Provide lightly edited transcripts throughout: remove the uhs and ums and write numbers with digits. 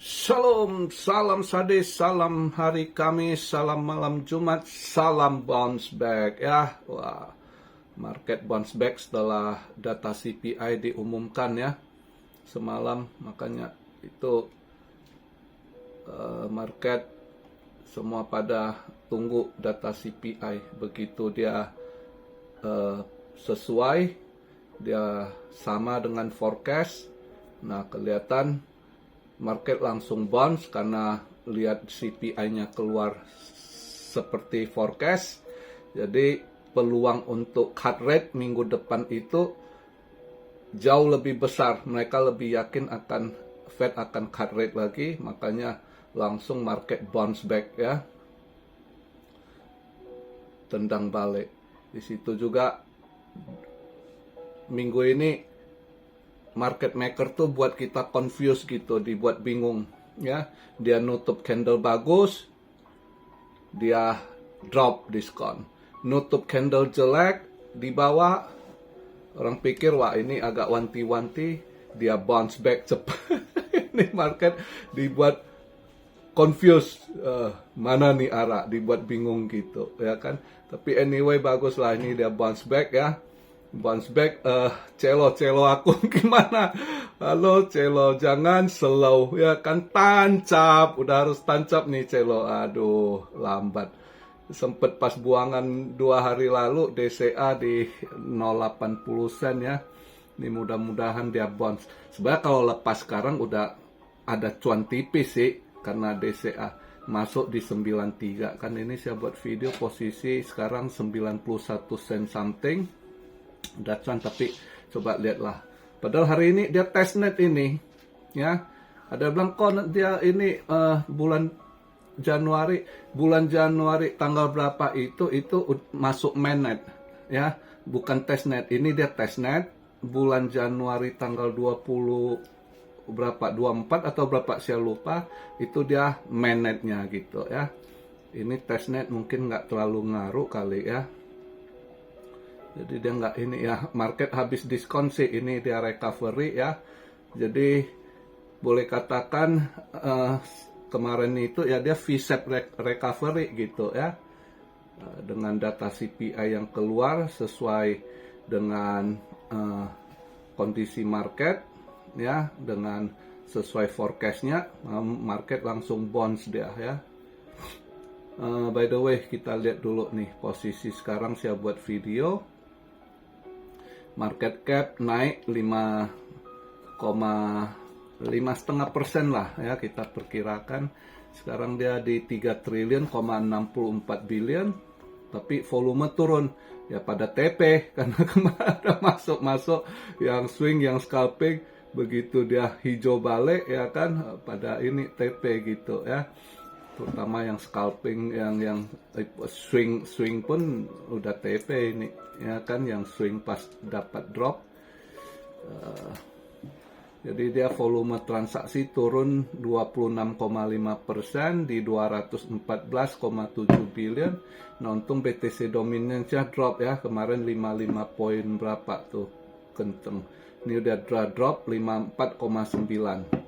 Shalom, salam sadis, salam hari Kamis, salam malam Jumat, salam bounce back ya. Wah, market bounce back setelah data CPI diumumkan ya semalam, makanya itu market semua pada tunggu data CPI. Begitu dia sesuai, dia sama dengan forecast, nah kelihatan market langsung bounce karena lihat CPI-nya keluar seperti forecast. Jadi peluang untuk cut rate minggu depan itu jauh lebih besar. Mereka lebih yakin akan Fed akan cut rate lagi, makanya langsung market bounce back ya. Tendang balik. Di situ juga minggu ini market maker tuh buat kita confused gitu, dibuat bingung ya. Dia nutup candle bagus, dia drop diskon. Nutup candle jelek di bawah, orang pikir wah ini agak wanti-wanti, dia bounce back cepat. Ini market dibuat confused, mana nih arah, dibuat bingung gitu ya kan. Tapi anyway bagus lah, ini dia bounce back ya. Bounce back, celo aku gimana? Halo celo, jangan slow ya kan, tancap, udah harus tancap nih celo. Aduh, lambat. Sempet pas buangan 2 hari lalu DCA di 0,80 sen ya. Ini mudah-mudahan dia bounce. Sebenarnya kalau lepas sekarang udah ada cuan tipis sih, karena DCA masuk di 93 kan. Ini saya buat video posisi sekarang 91 sen something. Udah cuan, tapi coba lihatlah. Padahal hari ini dia testnet ini ya. Ada bilang kok dia ini bulan Januari tanggal berapa itu masuk mainnet ya, bukan testnet. Ini dia testnet bulan Januari tanggal 20 berapa, 24 atau berapa saya lupa, itu dia mainnetnya gitu ya. Ini testnet mungkin nggak terlalu ngaruh kali ya. Jadi dia nggak ini ya, market habis diskon sih, ini dia recovery ya. Jadi boleh katakan kemarin itu ya dia V-shape recovery gitu ya. Dengan data CPI yang keluar sesuai dengan kondisi market ya, dengan sesuai forecastnya, market langsung bounce dia ya. By the way, kita lihat dulu nih posisi sekarang, saya buat video. Market cap naik 5,5% lah ya, kita perkirakan. Sekarang dia di 3 triliun, 64 billion. Tapi volume turun ya pada TP karena kemarin ada masuk yang swing, yang scalping. Begitu dia hijau balik ya kan, pada ini TP gitu ya. Terutama yang scalping, yang swing pun udah TP ini ya kan, yang swing pas dapat drop. Jadi dia volume transaksi turun 26,5% di 214,7 billion. Nah, untung BTC dominance-nya drop ya, kemarin 55 poin berapa tuh, kenceng. Ini udah drop 54,9.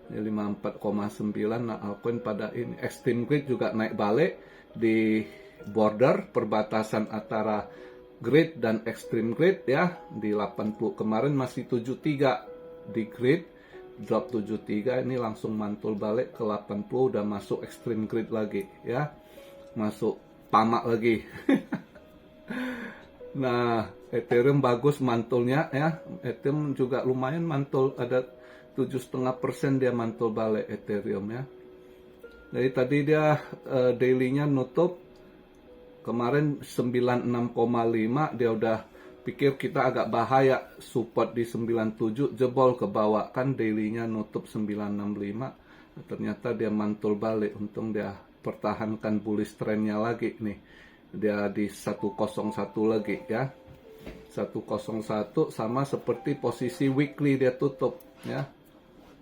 Ini 54,9. Nah, altcoin pada ini Extreme Grid juga naik balik di border perbatasan antara Grid dan Extreme Grid ya, di 80. Kemarin masih 73 di Grid, drop 73, ini langsung mantul balik ke 80, udah masuk Extreme Grid lagi ya, masuk tamak lagi. Nah, Ethereum bagus mantulnya ya, Ethereum juga lumayan mantul, ada 7,5% dia mantul balik Ethereum ya. Jadi tadi dia daily-nya nutup kemarin 96,5, dia udah pikir kita agak bahaya, support di 97, jebol ke bawah kan, daily-nya nutup 965. Ternyata dia mantul balik, untung dia pertahankan bullish trend-nya lagi nih. Dia di 101 lagi ya. 101 sama seperti posisi weekly dia tutup ya.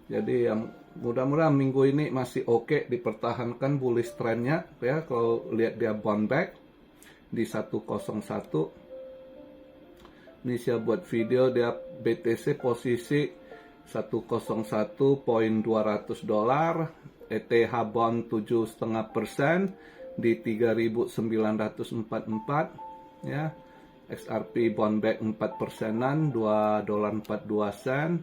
Jadi yang mudah-mudahan minggu ini masih oke, dipertahankan bullish trendnya ya. Kalau lihat dia bounce back di 101. Ini saya buat video dia BTC posisi 101.200 dolar, ETH bond 7,5% di 3.944 ya. XRP bond back 4%-an, 2 dolar 42 sen.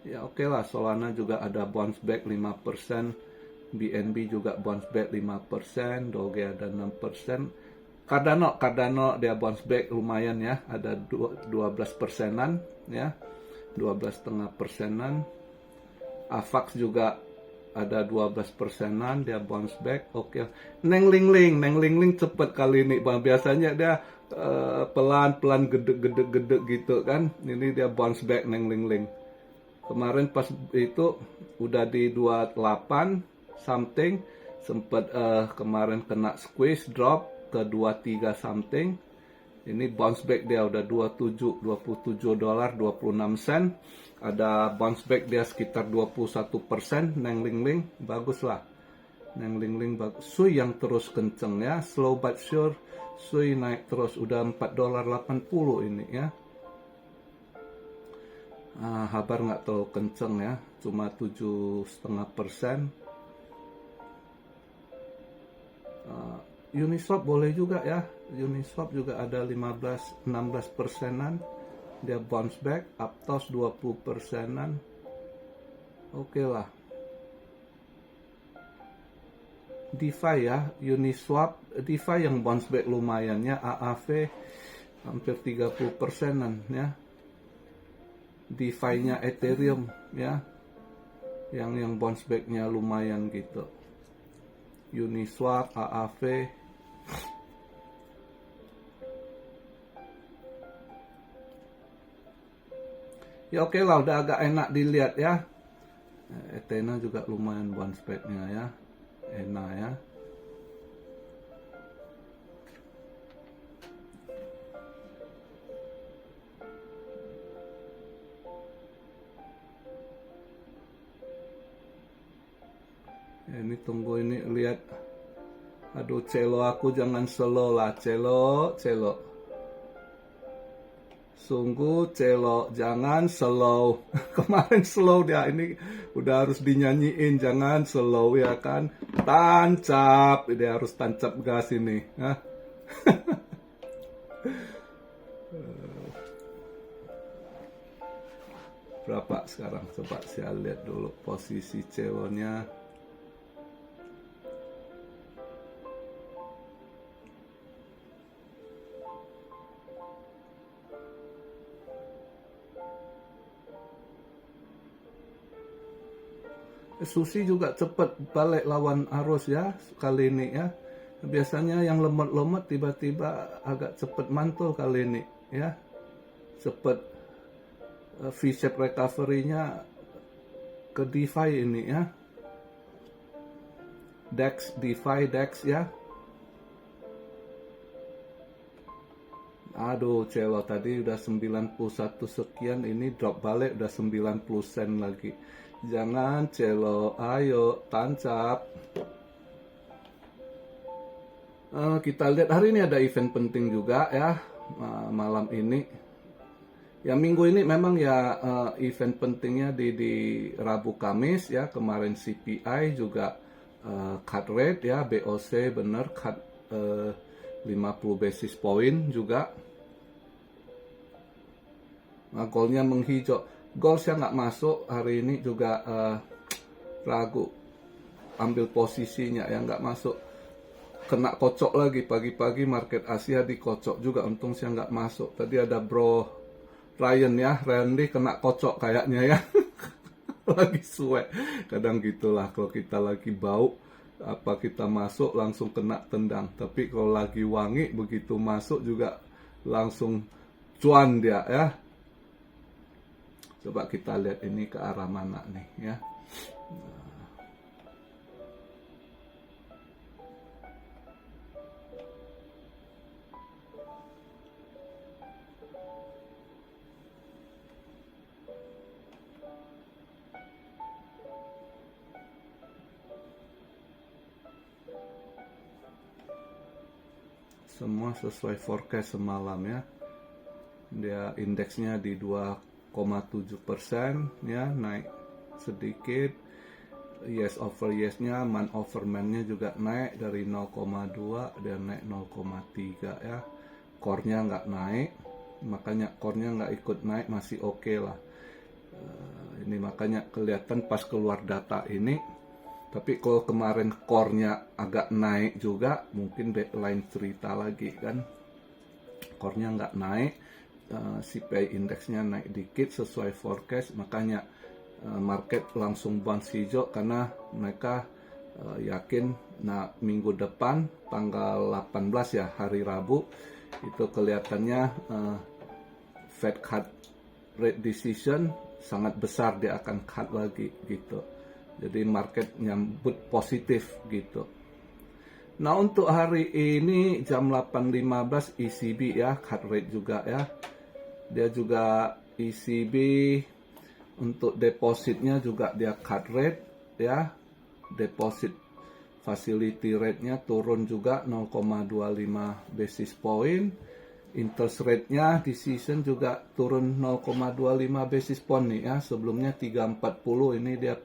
Ya oke lah, Solana juga ada bounce back 5%, BNB juga bounce back 5%, Doge ada 6%. Cardano dia bounce back lumayan ya, ada 12%-an ya. 12,5%-an. AVAX juga ada 12%-an, dia bounce back. Oke. Neng Ling Ling cepet kali ini, Bang. Biasanya dia pelan-pelan gede gitu kan. Ini dia bounce back Neng Ling. Kemarin pas itu udah di 28 something, sempet kemarin kena squeeze drop ke 23 something. Ini bounce back dia udah 27 dolar 26 sen. Ada bounce back dia sekitar 21%. Neng Ling bagus lah. Neng Ling bagus. Sui yang terus kenceng ya, slow but sure. Sui naik terus, udah 4 dolar 80 ini ya. Habar nggak terlalu kenceng ya, cuma 7,5%. Uniswap boleh juga ya, Uniswap juga ada 15-16%-an, dia bounce back. Aptos 20%-an, oke lah. DeFi ya, Uniswap, DeFi yang bounce back lumayan ya, AAV hampir 30%-an ya. DeFi-nya Ethereum ya, yang bounce back-nya lumayan gitu. Uniswap, AAV. Ya oke lah, udah agak enak dilihat ya. Ethena juga lumayan bounce back-nya ya, enak ya. Ini tunggu ini lihat. Aduh Celo, aku jangan slow lah Celo. Sungguh Celo, jangan slow. Kemarin slow dia, ini udah harus dinyanyiin, jangan slow ya kan. Tancap, dia harus tancap gas ini. Hah? Berapa sekarang? Coba saya lihat dulu posisi Celonya. Susi juga cepat balik lawan arus ya kali ini ya. Biasanya yang lemot-lemot tiba-tiba agak cepat mantul kali ini ya. Cepat V-shape recovery-nya ke DeFi ini ya. DeFi DEX ya. Aduh Celo tadi udah 91 sekian, ini drop balik udah 90 sen lagi. Jangan Celo, ayo tancap. Kita lihat hari ini ada event penting juga ya, malam ini. Ya minggu ini memang ya event pentingnya di Rabu Kamis ya. Kemarin CPI juga cut rate ya, BOC bener cut 50 basis point juga. Nah, goldnya menghijau. Gold saya nggak masuk hari ini juga, ragu ambil posisinya ya, nggak masuk. Kena kocok lagi pagi-pagi, market Asia dikocok juga, untung saya nggak masuk. Tadi ada bro Ryan ya, Randy kena kocok kayaknya ya. Lagi suwe. Kadang gitulah kalau kita lagi bau, apa kita masuk langsung kena tendang. Tapi kalau lagi wangi begitu masuk juga langsung cuan dia ya. Coba kita lihat ini ke arah mana nih ya. Semua sesuai forecast semalam ya. Dia indeksnya di 2 0,7% ya, naik sedikit. Yes over yes-nya, man over man-nya juga naik dari 0,2 dan naik 0,3 ya. Core-nya nggak naik, makanya core-nya nggak ikut naik, masih oke lah. Ini makanya kelihatan pas keluar data ini. Tapi kalau kemarin core-nya agak naik juga, mungkin lain cerita lagi kan. Core-nya nggak naik, CPI indeksnya naik dikit sesuai forecast, makanya market langsung bounce hijau karena mereka yakin minggu depan tanggal 18 ya, hari Rabu itu kelihatannya Fed cut rate decision sangat besar, dia akan cut lagi gitu. Jadi market nyambut positif gitu. Nah, untuk hari ini jam 8.15 ECB ya, cut rate juga ya. Dia juga ECB untuk depositnya juga dia cut rate ya. Deposit facility rate-nya turun juga 0,25 basis point. Interest rate-nya decision juga turun 0,25 basis point nih ya. Sebelumnya 3,40, ini dia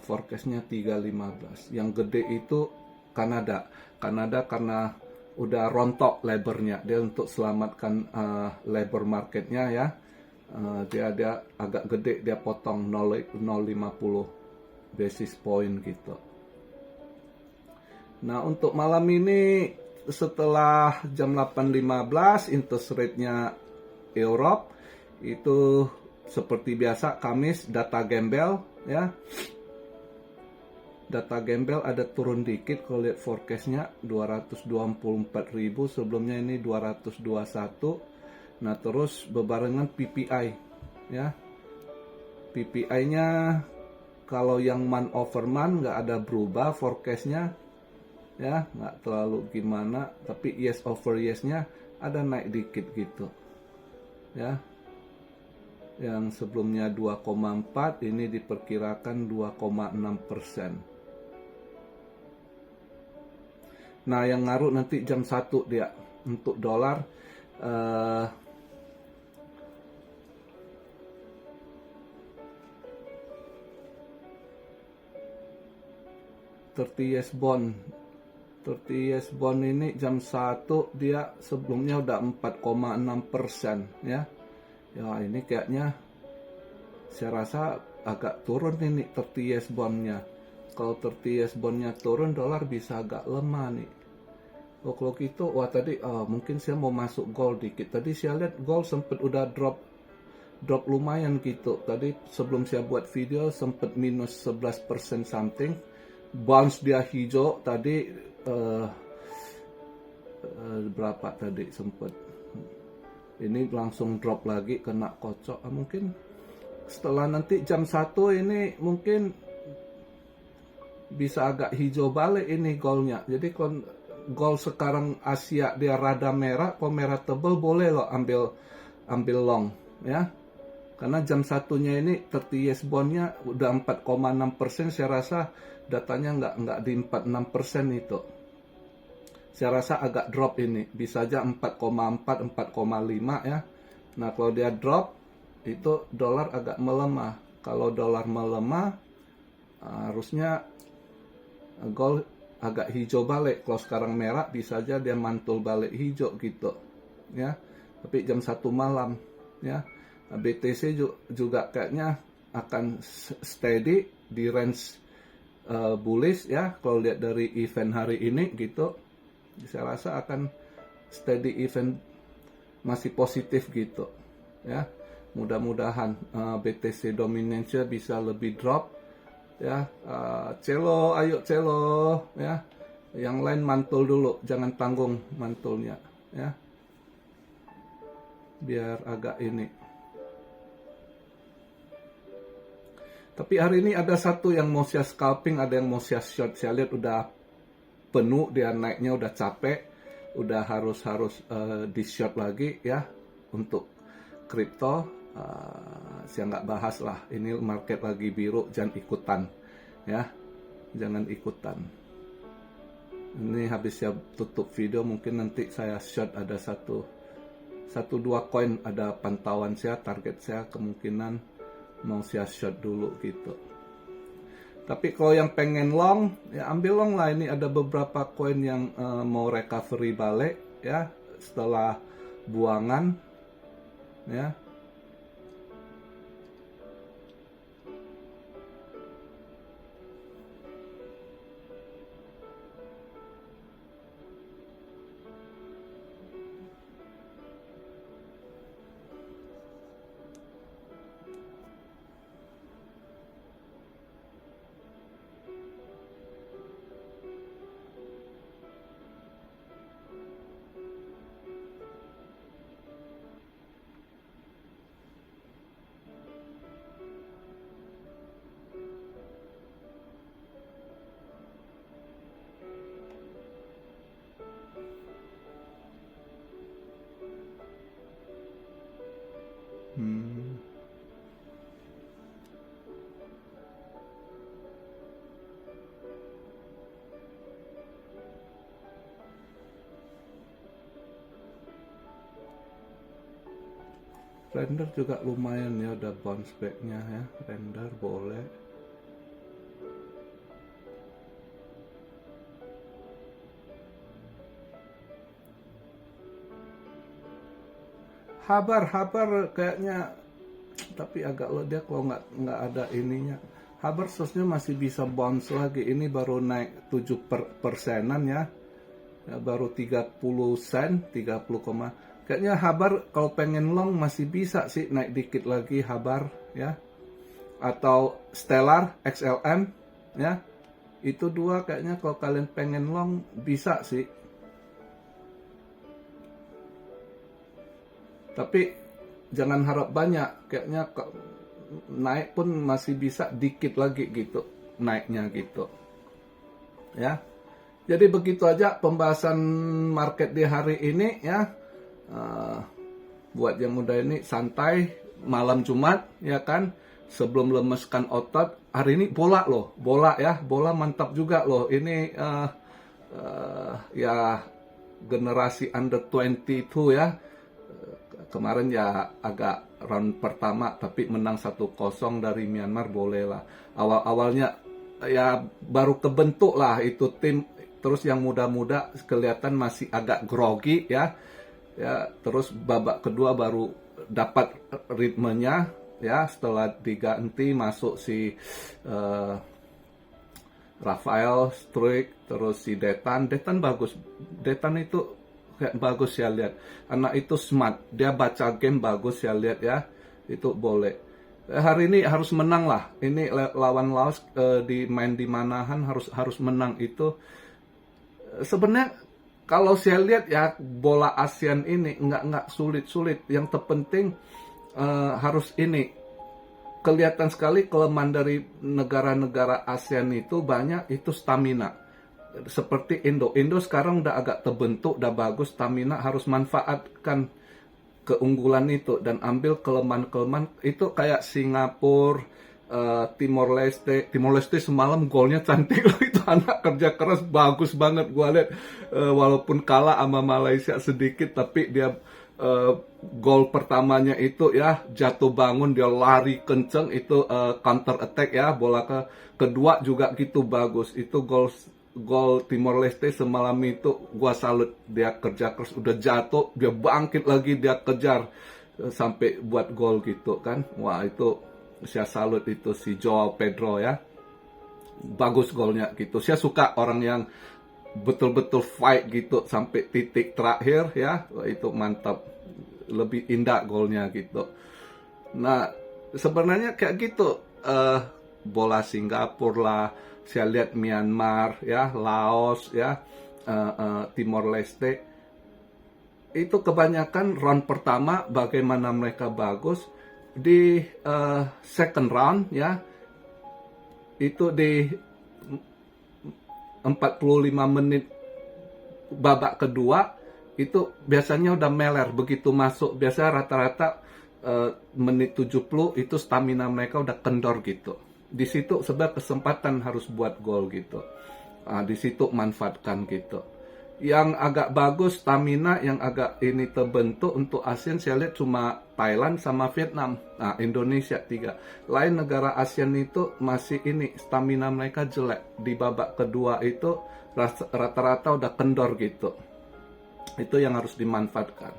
forecast-nya 3,15. Yang gede itu Kanada karena udah rontok labornya, dia untuk selamatkan labor marketnya ya. Dia agak gede, dia potong 0,50 basis point gitu. Nah, untuk malam ini setelah jam 8.15 interest rate-nya Europe itu seperti biasa Kamis data gembel ya. Data gembel ada turun dikit, kalau lihat forecast-nya 224.000, sebelumnya ini 221. Nah, terus bebarengan PPI ya. PPI-nya kalau yang month over month nggak ada berubah forecast-nya ya, nggak terlalu gimana, tapi yes over yes-nya ada naik dikit gitu ya. Yang sebelumnya 2,4 ini diperkirakan 2,6%. Nah, yang ngaruh nanti jam 1 dia untuk dolar 30 years bond. 30 years bond ini jam 1 dia sebelumnya udah 4,6% ya. Ya, ini kayaknya saya rasa agak turun ini 30 years bondnya. Kalau 30 years bondnya turun, dolar bisa agak lemah nih. Kalau gitu, wah tadi mungkin saya mau masuk gold dikit. Tadi saya lihat gold sempat udah drop lumayan gitu. Tadi sebelum saya buat video sempat minus 11% something. Bounce dia hijau tadi berapa tadi sempat. Ini langsung drop lagi, kena kocok. Mungkin setelah nanti jam 1 ini mungkin bisa agak hijau balik ini goldnya. Jadi gold sekarang Asia dia rada merah, kalau merah tebal boleh loh ambil long ya. Karena jam satunya ini 30 years bondnya udah 4,6%, saya rasa datanya nggak di 46% itu. Saya rasa agak drop ini, bisa aja 4,4, 4,5 ya. Nah, kalau dia drop itu dolar agak melemah. Kalau dolar melemah harusnya gold agak hijau balik. Kalau sekarang merah bisa aja dia mantul balik hijau gitu ya. Tapi jam 1 malam ya. BTC juga kayaknya akan steady di range bullish ya. Kalau lihat dari event hari ini gitu, saya rasa akan steady event, masih positif gitu ya. Mudah-mudahan BTC dominance bisa lebih drop ya. Celo, ayo celo ya. Yang lain mantul dulu, jangan tanggung mantulnya ya, biar agak ini. Tapi hari ini ada satu yang mau saya scalping, ada yang mau saya short. Saya lihat udah penuh, dia naiknya udah capek, udah harus di short lagi ya. Untuk kripto saya nggak bahas lah, ini market lagi biru, jangan ikutan ya, jangan ikutan. Ini habis saya tutup video, mungkin nanti saya short ada satu 1-2 koin ada pantauan saya, target saya kemungkinan mau saya short dulu gitu. Tapi kalau yang pengen long, ya ambil long lah. Ini ada beberapa koin yang mau recovery balik ya setelah buangan ya. Render juga lumayan ya, udah bounce back-nya ya. Render boleh. Habar kayaknya, tapi agak dia kalau nggak ada ininya. Habar seharusnya masih bisa bounce lagi. Ini baru naik 7%-an ya. Ya, baru 30 sen, 30, kayaknya Habar kalau pengen long masih bisa sih naik dikit lagi Habar ya. Atau Stellar XLM ya. Itu dua kayaknya kalau kalian pengen long bisa sih. Tapi jangan harap banyak, kayaknya naik pun masih bisa dikit lagi gitu naiknya gitu. Ya. Jadi begitu aja pembahasan market di hari ini ya. Buat yang muda ini santai malam Jumat ya kan, sebelum lemeskan otot. Hari ini bola loh, bola ya, bola mantap juga loh. Ini ya generasi under 22 ya. Kemarin ya agak round pertama tapi menang 1-0 dari Myanmar, boleh lah. Awalnya ya baru kebentuk lah itu tim, terus yang muda-muda kelihatan masih agak grogi ya. Ya, terus babak kedua baru dapat ritmenya ya, setelah diganti masuk si Rafael Struik, terus si Detan bagus. Detan itu kayak bagus ya, lihat anak itu smart, dia baca game bagus ya, lihat ya, itu boleh. Hari ini harus menang lah, ini lawan Laos main di Manahan harus menang itu. Sebenarnya kalau saya lihat ya bola ASEAN ini nggak sulit-sulit. Yang terpenting harus ini, kelihatan sekali kelemahan dari negara-negara ASEAN itu banyak itu stamina. Seperti Indo sekarang udah agak terbentuk, udah bagus stamina, harus manfaatkan keunggulan itu dan ambil kelemahan-kelemahan itu. Kayak Singapura, Timor Leste semalam golnya cantik loh, itu anak kerja keras bagus banget gua lihat. Walaupun kalah sama Malaysia sedikit, tapi dia gol pertamanya itu ya jatuh bangun, dia lari kenceng itu, counter attack ya. Bola kedua juga gitu bagus. Itu gol Timor Leste semalam itu gua salut, dia kerja keras, udah jatuh dia bangkit lagi, dia kejar sampai buat gol gitu kan. Wah, itu saya salut itu si Joao Pedro ya, bagus golnya gitu. Saya suka orang yang betul-betul fight gitu sampai titik terakhir ya. Wah, itu mantap, lebih indah golnya gitu. Nah sebenarnya kayak gitu, bola Singapura lah, saya lihat Myanmar ya, Laos ya, Timor Leste itu kebanyakan round pertama bagaimana mereka bagus. Di second round ya, itu di 45 menit babak kedua itu biasanya udah meler begitu masuk. Biasa rata-rata menit 70 itu stamina mereka udah kendor gitu. Di situ sebab kesempatan harus buat gol gitu. Di situ manfaatkan gitu. Yang agak bagus stamina yang agak ini terbentuk untuk ASEAN saya lihat cuma Thailand sama Vietnam. Nah, Indonesia 3. Lain negara ASEAN itu masih ini stamina mereka jelek. Di babak kedua itu rata-rata udah kendor gitu. Itu yang harus dimanfaatkan.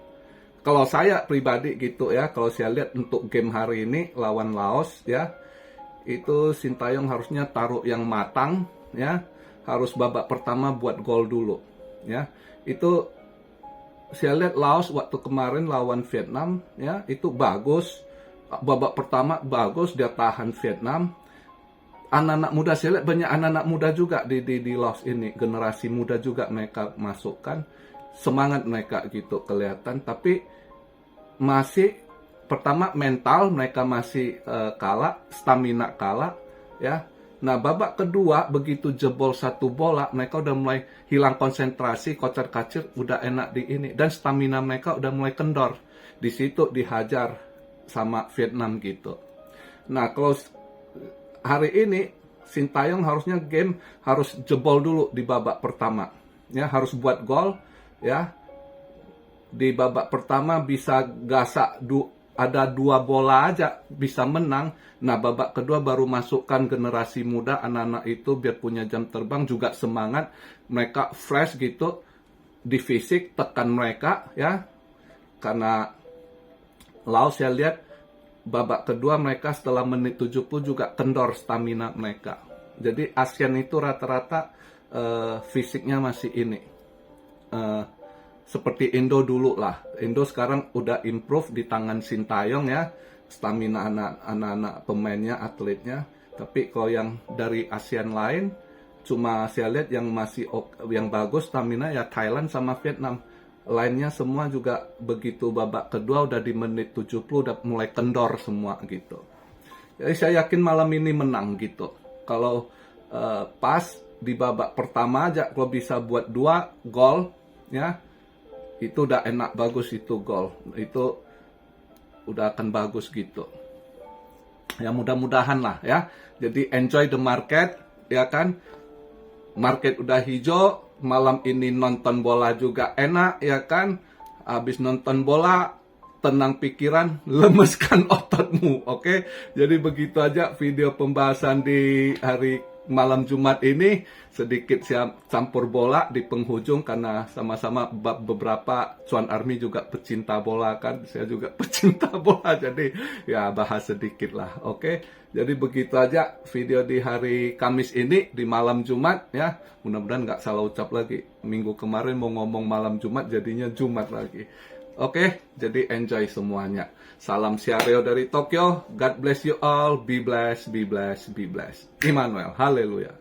Kalau saya pribadi gitu ya, kalau saya lihat untuk game hari ini lawan Laos ya, itu Sintayong harusnya taruh yang matang ya, harus babak pertama buat gol dulu. Ya, itu saya lihat Laos waktu kemarin lawan Vietnam ya, itu bagus. Babak pertama bagus, dia tahan Vietnam. Anak-anak muda saya lihat banyak anak-anak muda juga di Laos ini, generasi muda juga mereka masukkan. Semangat mereka gitu kelihatan, tapi masih pertama mental mereka masih kalah, stamina kalah ya. Nah, babak kedua begitu jebol satu bola, mereka udah mulai hilang konsentrasi, kocar-kacir, udah enak di ini, dan stamina mereka udah mulai kendor. Di situ dihajar sama Vietnam gitu. Nah, kalau hari ini Sintayong harusnya game harus jebol dulu di babak pertama. Ya, harus buat gol ya. Di babak pertama bisa gasak ada 2 bola aja bisa menang. Nah, babak kedua baru masukkan generasi muda, anak-anak itu biar punya jam terbang, juga semangat, mereka fresh gitu di fisik, tekan mereka ya. Karena Laos saya lihat babak kedua mereka setelah menit 70 juga kendor stamina mereka. Jadi ASEAN itu rata-rata fisiknya masih ini seperti Indo dulu lah. Indo sekarang udah improve di tangan Sintayong ya, stamina anak-anak pemainnya, atletnya. Tapi kalau yang dari ASEAN lain, cuma saya lihat yang masih yang bagus stamina ya Thailand sama Vietnam. Lainnya semua juga begitu babak kedua udah di menit 70 udah mulai kendor semua gitu. Jadi saya yakin malam ini menang gitu. Kalau pas di babak pertama aja kalau bisa buat 2 gol ya, itu udah enak, bagus itu gol. Itu udah akan bagus gitu. Ya mudah-mudahan lah ya. Jadi enjoy the market ya kan. Market udah hijau, malam ini nonton bola juga enak ya kan. Habis nonton bola tenang pikiran, lemeskan ototmu, oke? Jadi begitu aja video pembahasan di hari malam Jumat ini, sedikit campur bola di penghujung karena sama-sama beberapa Cuan Army juga pecinta bola kan, saya juga pecinta bola, jadi ya bahas sedikit lah, oke? Jadi begitu aja video di hari Kamis ini, di malam Jumat ya, mudah-mudahan nggak salah ucap lagi, minggu kemarin mau ngomong malam Jumat jadinya Jumat lagi. Oke, jadi enjoy semuanya. Salam Siareo dari Tokyo. God bless you all. Be blessed, be blessed, be blessed. Immanuel. Haleluya.